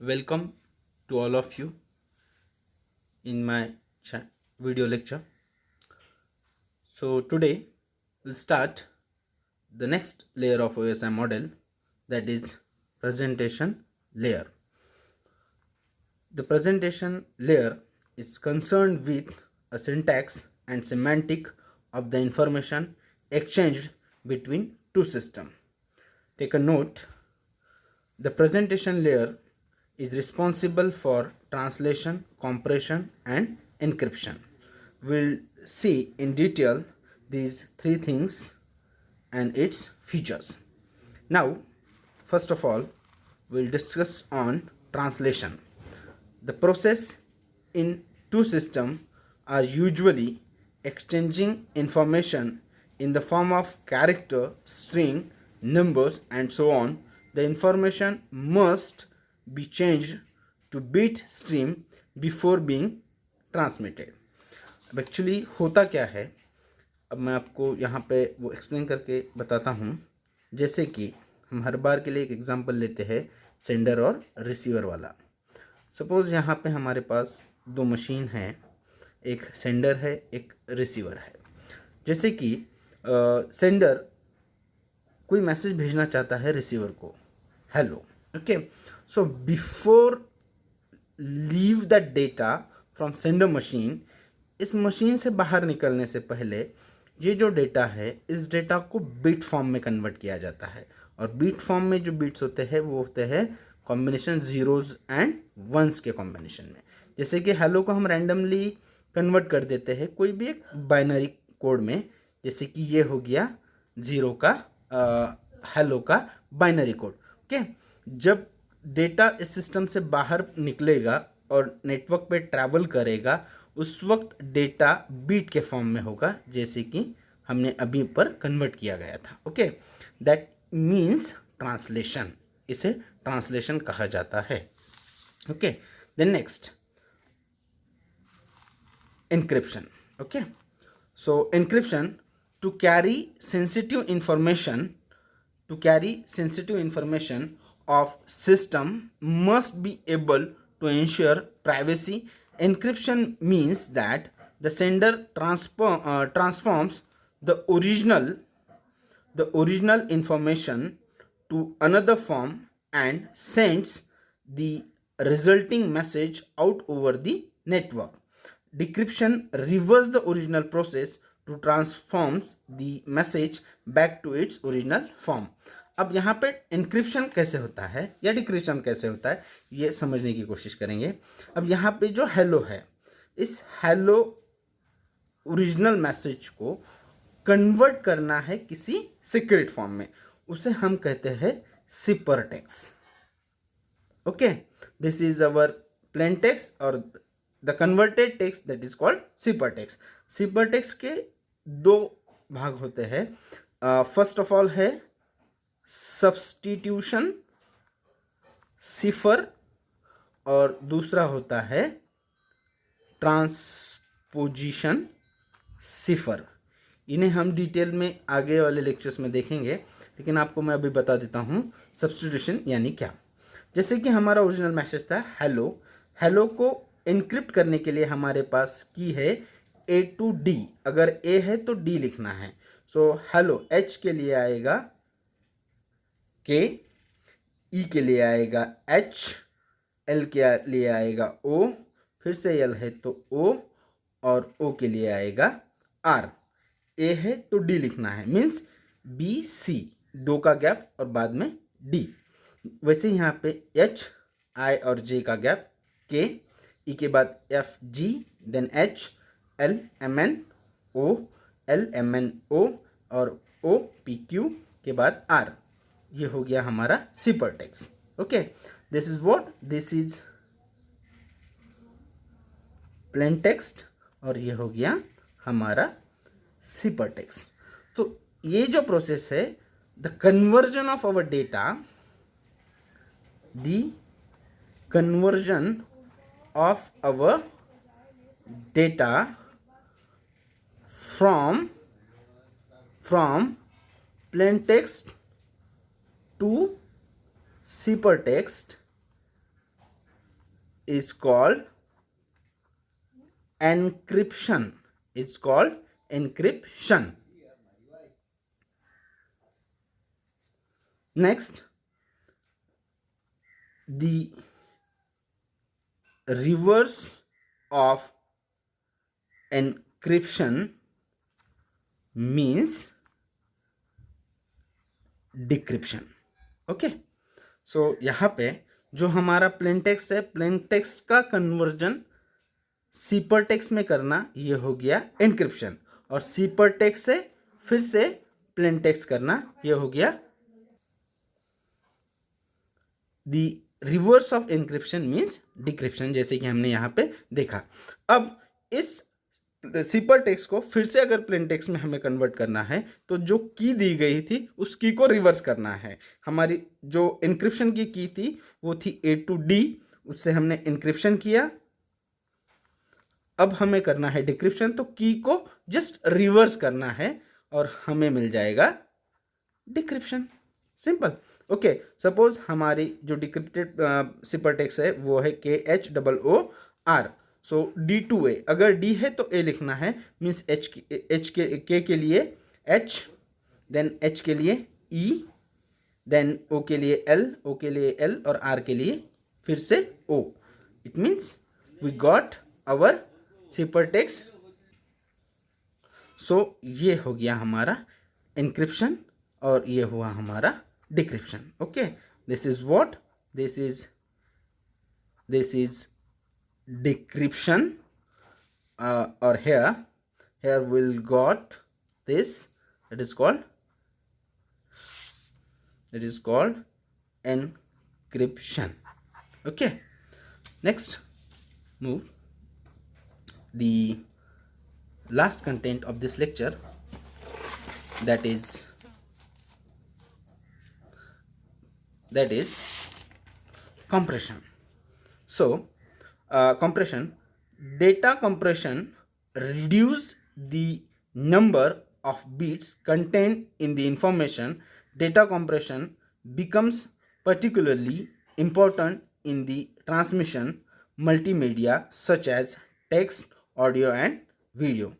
Welcome to all of you in my video lecture. So today we'll start the next layer of OSI model, that is presentation layer. The presentation layer is concerned with a syntax and semantic of the information exchanged between two systems. Take a note. The presentation layer is responsible for translation, compression, and encryption. We'll see in detail these three things and its features. Now, first of all, we'll discuss on translation. The process in two systems are usually exchanging information in the form of character, string, numbers, and so on. The information must be changed to bit stream before being transmitted. अब actually होता क्या है, अब मैं आपको यहाँ पे वो एक्सप्लेन करके बताता हूँ. जैसे कि हम हर बार के लिए एक एग्जांपल लेते हैं सेंडर और रिसीवर वाला. सपोज़ यहाँ पे हमारे पास दो मशीन हैं, एक सेंडर है एक रिसीवर है. जैसे कि सेंडर कोई मैसेज भेजना चाहता है रिसीवर को, hello. Okay, so before leave the data from sender machine, इस मशीन से बाहर निकलने से पहले ये जो डेटा है, इस डेटा को बिट फॉर्म में कन्वर्ट किया जाता है. और बिट फॉर्म में जो बिट्स होते हैं वो होते हैं कॉम्बिनेशन ज़ीरोज़ एंड वंस के कॉम्बिनेशन में. जैसे कि हेलो को हम रैंडमली कन्वर्ट कर देते हैं कोई भी एक बाइनरी कोड में. जैसे कि ये हो गया ज़ीरो का हेलो का बाइनरी कोड. ओके, जब डेटा इस सिस्टम से बाहर निकलेगा और नेटवर्क पे ट्रैवल करेगा, उस वक्त डेटा बीट के फॉर्म में होगा, जैसे कि हमने अभी पर कन्वर्ट किया गया था. Okay, that means translation. इसे ट्रांसलेशन कहा जाता है. Okay, then next encryption. Okay, so encryption, to carry sensitive information of system must be able to ensure privacy. Encryption means that the sender transforms the original information to another form and sends the resulting message out over the network. Decryption reverses the original process to transforms the message back to its original form. अब यहाँ पे encryption कैसे होता है या decryption कैसे होता है, ये समझने की कोशिश करेंगे. अब यहाँ पे जो हेलो है, इस हेलो ओरिजिनल मैसेज को कन्वर्ट करना है किसी सीक्रेट फॉर्म में. उसे हम कहते हैं cipher text. Okay, this is our plain text और the converted text, that is called cipher text. Cipher text के दो भाग होते हैं. फर्स्ट ऑफ ऑल है सब्स्टिट्यूशन सिफर और दूसरा होता है ट्रांसपोजिशन सिफर. इन्हें हम डिटेल में आगे वाले लेक्चर्स में देखेंगे, लेकिन आपको मैं अभी बता देता हूँ सब्स्टिट्यूशन यानी क्या. जैसे कि हमारा ओरिजिनल मैसेज था हेलो. हेलो को एनक्रिप्ट करने के लिए हमारे पास की है ए टू डी. अगर ए है तो डी लिखना है. सो हेलो एच के लिए आएगा के, ई के लिए आएगा एच, एल के लिए आएगा ओ, फिर से एल है तो ओ, और ओ के लिए आएगा आर. ए है तो डी लिखना है, मीन्स बी सी, दो का गैप और बाद में डी. वैसे यहाँ पे एच, आई और जे का गैप, के, ई के बाद F G, then H, L M N O, L M N O और ओ पी क्यू के बाद आर. ये हो गया हमारा sipper text. Okay, this is what, this is plane text और ये हो गया हमारा सिपर टेक्स्ट. तो ये जो प्रोसेस है, the conversion of our data, the conversion of our data from plain text to cipher text is called encryption. It's called encryption. Next, the reverse of encryption means decryption. Okay, so यहाँ पे जो हमारा plain text है, plain text का conversion cipher text में करना, ये हो गया एनक्रिप्शन. और सीपर टेक्स्ट से फिर से प्लेन टेक्स्ट करना, ये हो गया the reverse of encryption means decryption, जैसे कि हमने यहाँ पे देखा. अब इस सीपर टेक्स्ट को फिर से अगर प्लेन टेक्स्ट में हमें कन्वर्ट करना है तो जो की दी गई थी उस की को रिवर्स करना है. हमारी जो एनक्रिप्शन की थी वो थी A to D, उससे हमने एनक्रिप्शन किया. अब हमें करना है डिक्रिप्शन, तो की को जस्ट रिवर्स करना है और हमें मिल जाएगा डिक्रिप्शन. सिंपल. ओके, सपोज हमारी जो डिक्रिप्टेड सीपर टेक्स्ट है वो है KHOOR. सो D2A, अगर D है तो A लिखना है, मीन्स K के लिए H, देन H के लिए E, देन O के लिए L, O के लिए L और R के लिए फिर से O. It means we got our cipher text. So ये हो गया हमारा एनक्रिप्शन और ये हुआ हमारा decryption. Okay, this is what this is decryption. Or here we'll got this, it is called encryption. Okay, next move the last content of this lecture, that is compression. So compression, data compression reduce the number of bits contained in the information. Data compression becomes particularly important in the transmission multimedia such as text, audio and video.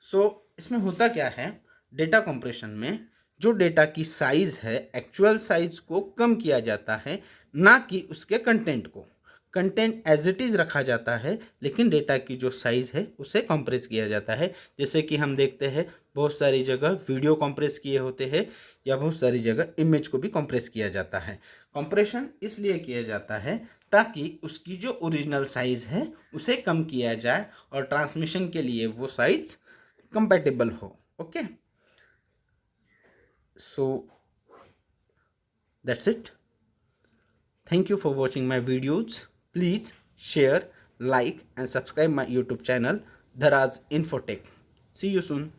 So इसमें होता क्या है, data compression में जो data की size है, actual size को कम किया जाता है, ना कि उसके कंटेंट को. कंटेंट एज इट इज़ रखा जाता है, लेकिन डेटा की जो साइज़ है उसे कंप्रेस किया जाता है. जैसे कि हम देखते हैं बहुत सारी जगह वीडियो कंप्रेस किए होते हैं या बहुत सारी जगह इमेज को भी कंप्रेस किया जाता है. कंप्रेशन इसलिए किया जाता है ताकि उसकी जो ओरिजिनल साइज़ है उसे कम किया जाए और ट्रांसमिशन के लिए वो साइज़ कंपैटिबल हो. Okay, so that's it. Thank you for watching my videos. Please share, like and subscribe my YouTube channel Dharaz Infotech. See you soon.